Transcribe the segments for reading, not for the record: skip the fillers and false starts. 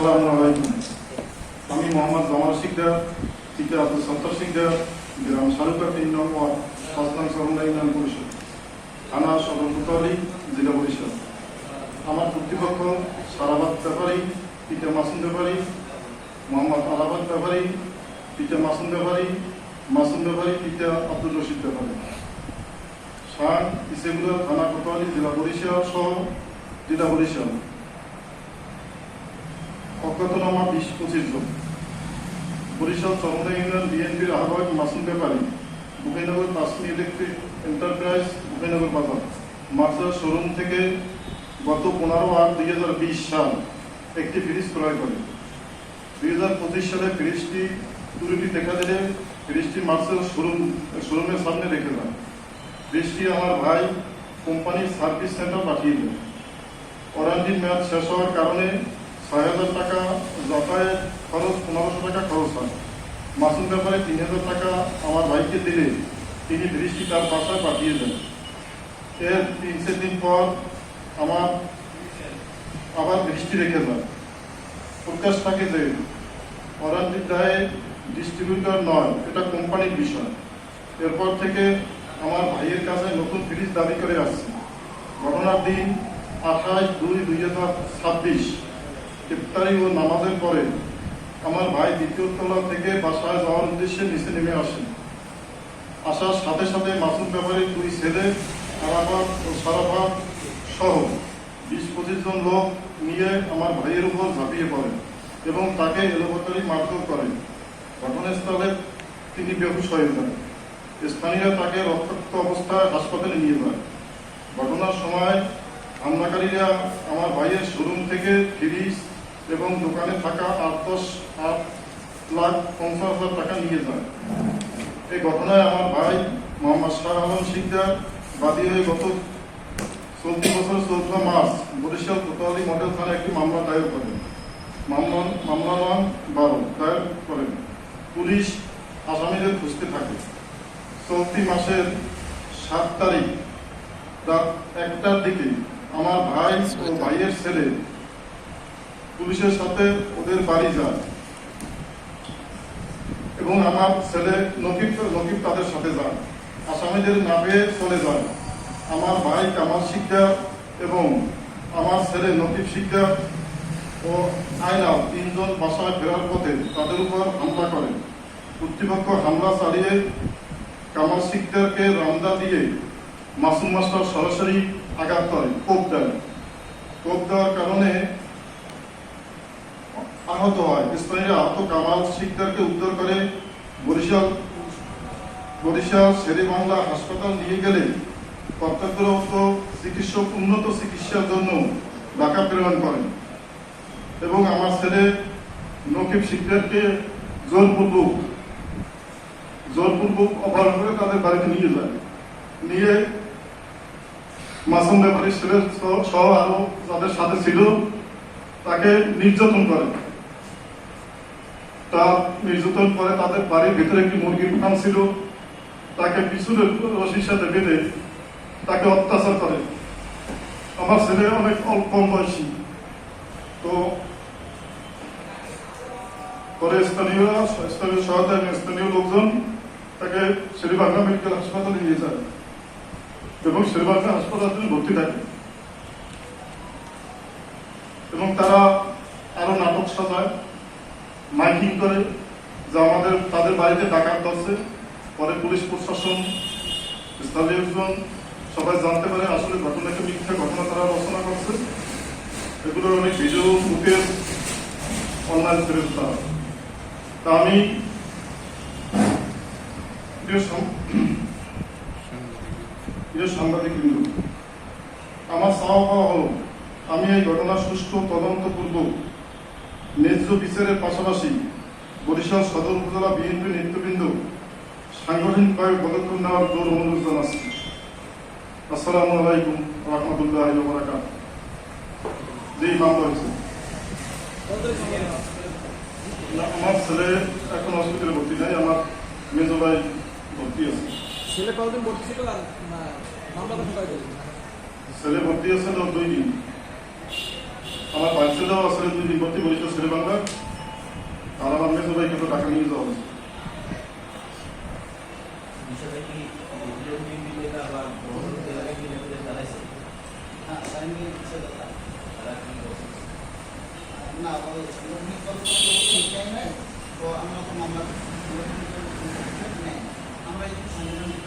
আসসালামু আলাইকুম। আমি মোহাম্মদ জামাল শিকদার, পিতা আব্দুল সত্তার শিকদার, গ্রাম সারুকা ৩ নং ওয়ার্ড, ৫ নং চরমনাই ইউনিয়ন পরিষদ, থানা সদর কোতোয়ালি, জেলা বরিশাল। আমার কর্তৃপক্ষ সারাবাদ ব্যাপারী, পিতা মাসুম ব্যাপারী, মোহাম্মদ আলাবাদ ব্যাপারী, পিতা মাসুম ব্যাপারী, পিতা আব্দুল রশিদ ব্যাপারী, শান ইসেগুলা, থানা কোতোয়ালি, জেলা বরিশাল সহ জেলা বরিশাল। অজ্ঞাতনামা ২০-২৫ জন। বরিশাল চরমনাই ইউনিয়ন বিএনপির আহ্বায়ক মাসুম ব্যাপারী, বুকাইনগর তাসমি ইলেকট্রিক এন্টারপ্রাইজ, বুকাইনগর বাজার, মার্সার শোরুম থেকে গত 15/8/2020 সাল একটি ফ্রিজ ক্রয় করে। 2025 সালে ফ্রিজটি ত্রুটি দেখা দিলে ফ্রিজটি মার্সার শোরুমের সামনে রেখে দেয়। ফ্রিজটি আমার ভাই কোম্পানির সার্ভিস সেন্টার পাঠিয়ে দেয়। ওয়ারেন্টির মেয়াদ শেষ হওয়ার কারণে ৬,০০০ টাকা যাতায়াত খরচ, ১৫০০ টাকা খরচ হয়। মাসুম ব্যাপারে ৩,০০০ টাকা আমার ভাইকে দিলে তিনি ফ্রিজটি তার বাসায় পাঠিয়ে দেন। এর ৩-৪ দিন পর আমার আবার ফ্রিজটি রেখে যায়। প্রকাশ থাকে যে ওয়ারেন্টির দায়ে ডিস্ট্রিবিউটর নয়, এটা কোম্পানির বিষয়। এরপর থেকে আমার ভাইয়ের কাছে নতুন ফ্রিজ দাবি করে আসছে। ঘটনার দিন ২৮/২/২০২৬ ইফতারি ও নামাজের পরে আমার ভাই দ্বিতীয় তলা থেকে বাসায় যাওয়ার উদ্দেশ্যে নিচে নেমে আসেন। আসার সাথে সাথে মাসুম ব্যাপারীর ২ ছেলে আরাফাত ও সারাফাত সহ ২০-২৫ জন লোক নিয়ে আমার ভাইয়ের উপর ঝাঁপিয়ে পড়েন এবং তাকে এলোপাতাড়ি মারধর করেন। ঘটনাস্থলে তিনি বেহুশ হয়ে যান। স্থানীয়রা তাকে রক্তাক্ত অবস্থায় হাসপাতালে নিয়ে যায়। ঘটনার সময় হামলাকারীরা আমার ভাইয়ের শোরুম থেকে ফ্রিজ এবং দোকানে থাকা ৮,১০,৫০,০০০ টাকা নিয়ে যায়। এই ঘটনায় আমার ভাই মোহাম্মদ শাহ আলম শিকদার বাদী হয়ে গত চলতি বছর ১৪ মার্চ বরিশাল কোতোয়ালি মডেল থানায় একটি মামলা দায়ের করেন। মামলা নং ১২ দায়ের করেন। পুলিশ আসামিদের খুঁজতে থাকে। চলতি মাসের ৭ তারিখ রাত ১টার দিকে আমার ভাই ও ভাইয়ের ছেলে পুলিশের সাথে ওদের বাড়ি যায় এবং আমার ছেলে নকিব তাদের সাথে যায়। আসামিদের না পেয়ে চলে যায়। আমার ভাই কামাল শিকদার এবং আমার ছেলে নকিব শিকদার ও আয়নাল ৩ জন বাসায় ফেরার পথে তাদের উপর হামলা করেন। কর্তৃপক্ষ হামলা চালিয়ে কামাল শিকদারকে রামদা দিয়ে মাসুম মাস্টার সরাসরি আঘাত করে, কোপ দেয়। কোপ দেওয়ার কারণে আহত হয়। স্থানীয়রা আহত কামাল শিকদারকে উদ্ধার করে বরিশাল শেরেবাংলা হাসপাতাল নিয়ে গেলে কর্তব্যরত চিকিৎসক উন্নত চিকিৎসার জন্য ঢাকা প্রেরণ করেন এবং আমার ছেলে নকিব শিকদারকে জোরপূর্বক অপহরণ করে তাদের বাড়িতে নিয়ে যায়। নিয়ে মাসুম ব্যাপারীর ছেলে সহ আরো যাদের সাথে ছিল তাকে নির্যাতন করে। নির্যাতন করে তাদের বাড়ির ভিতরে একটি মুরগির ফার্ম ছিল, তাকে পিছনে রশির সাথে বেঁধে তাকে অত্যাচার করে। আমার ছেলে অনেক কম বয়সী। তো পরে স্থানীয় সহায়তা এবং স্থানীয় লোকজন তাকে শেরেবাংলা মেডিকেল হাসপাতালে নিয়ে যায় এবং শেরেবাংলা হাসপাতালে ভর্তি থাকে এবং তারা আরো নাটক সাজায়, মাইকিং করে যা তাদের বাড়িতে ডাকাত ধরছে। পরে পুলিশ প্রশাসন, স্থানীয়জন সবাই জানতে পারে আসলে ঘটনাকে মিথ্যা ঘটনা তারা রচনা করছে। এগুলোর অনেক ভিডিও ফুটেজ অনলাইন ফেরত তারা। তা আমি সাংবাদিক বৃন্দ, আমার চাওয়া পাওয়া হল আমি এই ঘটনার সুষ্ঠু তদন্তপূর্বক ন্যায্য বিচারের পাশাপাশি বরিশাল সদর উপজেলা বিএনপি নেতৃবৃন্দ সাংগঠনিকভাবে পদক্ষেপ নেওয়ার জোর অনুরোধ জানাচ্ছি। আসসালামু আলাইকুম রহমতুল্লাহ ওয়া বারাকাতুহু। যেই মামলা হয়েছে আমার ছেলে এখন হসপিটালে ভর্তি নাই, আমার মেজো ভাই ভর্তি আছে। ছেলে কতদিন ভর্তি ছিল আর মামলা কত? ছেলে ভর্তি আছে 2 দিন। আমার বাচ্চারাও আসলে 2 দিন ভর্তি বরিশাল শেরে বাংলা, আর আমার মেজো ভাইকে তো টাকা নিয়ে যাওয়া হয়েছে। বিষয়টা কি বিরোধী বা বহুদলীয় এলাকায় কি নেতাদের জানাইছে? হ্যাঁ, সাইনকে কিছু কথা তারা কি বলছে? না, ওই সাংগঠনিক কর্মসূচি এটাই নাই, তো আমরা তো মামলা নেই, আমরা এই সাংগঠনিক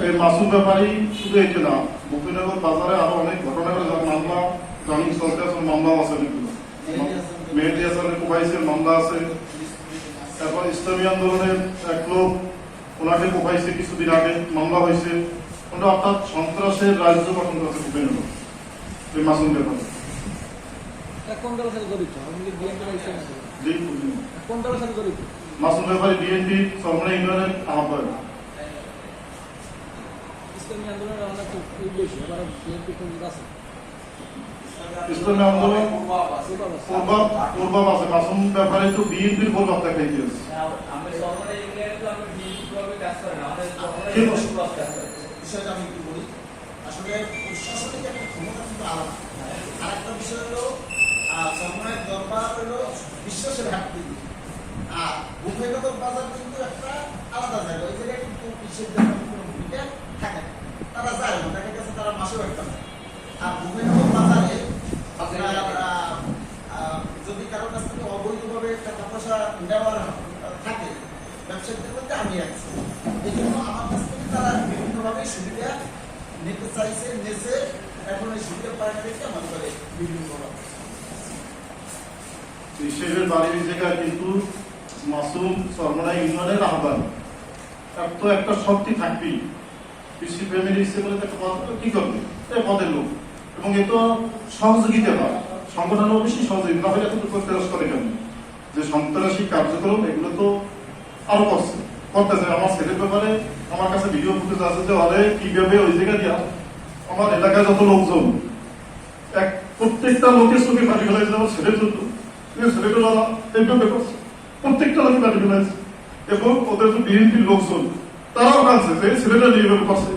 এই মাসুম ব্যাপারী শুধু এটি না, মুক্তিনগর বাজারে আরো অনেক ঘটনা ঘটে, যার মামলা রানিং চলতে আছে, মামলাও আছে অনেকগুলো। মেহেদি হাসানের কোভাইসের মামলা আছে, তারপর ইসলামী আন্দোলনের এক লোক, ওনাকে কোভাইসে কিছুদিন আগে মামলা হয়েছে। ওটা অর্থাৎ সন্ত্রাসের রাজ্য গঠন করেছে মুক্তিনগর এই মাসুম ব্যাপারী। কোন দলের সাথে জড়িত? আপনি কি বিএনপি জি, কোন দলের সাথে জড়িত? মাসুম ব্যাপারী বিএনপি চরমোনাই ইউনিয়নের আহ্বায়ক। ইসলামী আন্দোলনের অনেক বেশি, আবার বিএনপি কোন আছে? ইসলামী আন্দোলন পূর্বাব আছে, মাসুম ব্যাপারে তো বিএনপির পূর্বাব দেখাই দিয়েছে। আমরা সরকারি ইউনিয়নে তো আমরা বিএনপি কাজ করি না, আমাদের কি বলছো? কাজ করে। বিষয়টা আমি একটু বলি। আসলে প্রশাসনিক একটা ক্ষমতা কিন্তু আলাদা। আর একটা বিষয় হলো সমন্বয়ের দরবার হলো বিশ্বাসের ঘাটতি, আর উভয়নগর বাজার কিন্তু একটা আলাদা জায়গা। ওই জায়গায় কিন্তু বিশ্বের জন্য কোনো ভূমিকা থাকে না, তারা যায় না, দেখা গেছে তারা মাসেও একটা যায়। আর উভয়নগর বাজারে আপনার যদি কারোর কাছ থেকে অবৈধভাবে টাকা পয়সা নেওয়ার থাকে, ব্যবসায়ীদের মধ্যে আমি আছি, এই জন্য আমার কাছ থেকে তারা বিভিন্নভাবে সুবিধা নিতে চাইছে, নেছে, এখন এই সুবিধা পায় রেখে আমাদের করে বিভিন্নভাবে শেখের বাড়ির জায়গায় কিন্তু মাসুম চরমোনাই ইউনিয়নের আহ্বান, তার তো একটা শক্তি থাকবেই। কৃষি ফ্যামিলি হিসেবে বলে একটা পদ কি করবে, এই পদের লোক, এবং এ তো সহযোগিতা হয়, সংগঠন অবশ্যই সহযোগিতা না হলে এতটুকু প্রত্যাশ করে কেন, যে সন্ত্রাসী কার্যক্রম এগুলো তো আরো করতেছে। আমার ছেলের ব্যাপারে আমার কাছে ভিডিও ফুটেজ আছে, যে ওরে কিভাবে ওই জায়গা দিয়া আমার এলাকায় যত লোকজন এক প্রত্যেকটা লোকের চোখে পানি ফেলাইছে আমার ছেলের জন্য, ছেলেটা এইভাবে করছে, প্রত্যেকটা লোকে পানি ফেলাইছে। এবং ওদের যে বিএনপির লোকজন তারাও কাঁদছে যে ছেলেটা নিয়ে এভাবে করছে,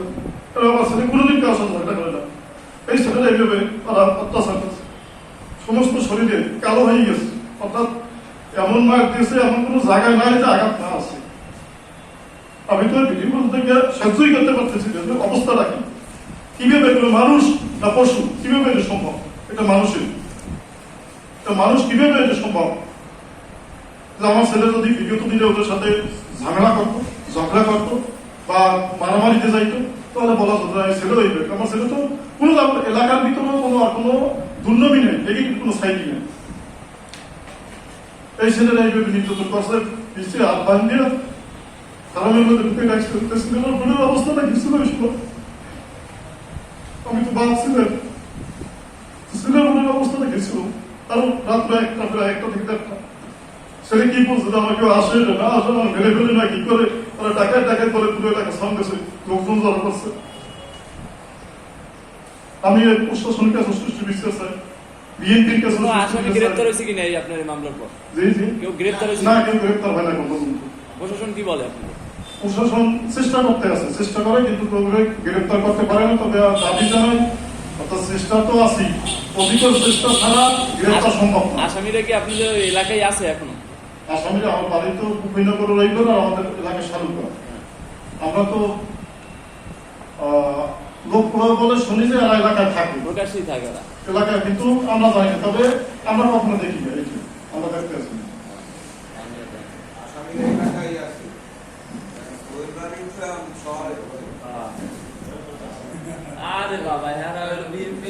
আমার ছেলে কোনোদিন কাজ এটা করে না, এই ছেলেটা এইভাবে তারা অত্যাচার করছে, সমস্ত শরীরে কালো হয়ে গেছে, অর্থাৎ এমন মার দিয়েছে এমন কোনো জায়গায় নাই যে আঘাত না আছে। আমি তো ভিডিও থেকে সহ্যই করতে পারতেছি যে অবস্থাটা কি, কিভাবে এগুলো মানুষ না পশু, কিভাবে এটা সম্ভব, এটা মানুষের, মানুষ কিভাবে এটা সম্ভব। যে আমার ছেলে যদি বিগত দিনে ওদের সাথে ঝামেলা করতো, ঝগড়া করতো বা মারামারিতে যাইতো, তাহলে বলা যেত না ছেলে হইবে। আমার ছেলে তো কোনো এলাকার ভিতরে কোনো আর কোনো দুর্নবী নেই, দেখি কোনো সাইডই নেই। এই ছেলেরা এইভাবে নির্যাতন করছে, নিশ্চয়ই হাত বান দিয়ে হারামের মধ্যে ঢুকে রাখছে। সিনেমার বোনের অবস্থাটা কি ছিল? আমি তো ভাবছিলাম সিনেমার অবস্থাটা কি ছিল, কারণ রাত্রে একটা থেকে দেড়টা ছেলে কি বলছে যে আমার কেউ আসে না আসে, আমার মেরে ফেলে না কি করে, তারা টাকায় করে পুরো এলাকা সামনেছে, লোকজন জড়ো করছে। আমি প্রশাসনের কাছে সুষ্ঠু বিশ্বাস চাই, বিএনপির কাছে আসামি গ্রেফতার হয়েছে কিনা এই আপনার মামলার পর? জি জি, কেউ গ্রেফতার হয়েছে না, কেউ গ্রেফতার হয় না এখন পর্যন্ত। প্রশাসন কি বলে আপনাকে? প্রশাসন চেষ্টা করতে আছে, চেষ্টা করে কিন্তু গ্রেফতার করতে পারে না। তবে দাবি জানাই, অর্থাৎ চেষ্টা তো আছি, অধিকার চেষ্টা ছাড়া গ্রেফতার সম্ভব না। আসামিরা কি আপনাদের এলাকায় আছে এখনো? আসামিরা আমার বাড়ি তো কুপিনগর রইল আর আমাদের এলাকায় শালুকা। আমরা তো লোক বলে শুনি যে এরা এলাকায় থাকে, প্রকাশ্যেই থাকে ওরা এলাকায়, কিন্তু আমরা জানি না। তবে আমরা কখনো দেখি না, এই যে আমরা দেখতে আসি না। আসামিরা এলাকায় আছে, ওই বাড়ি শহরে। আরে বাবা, হ্যাঁ বিএনপি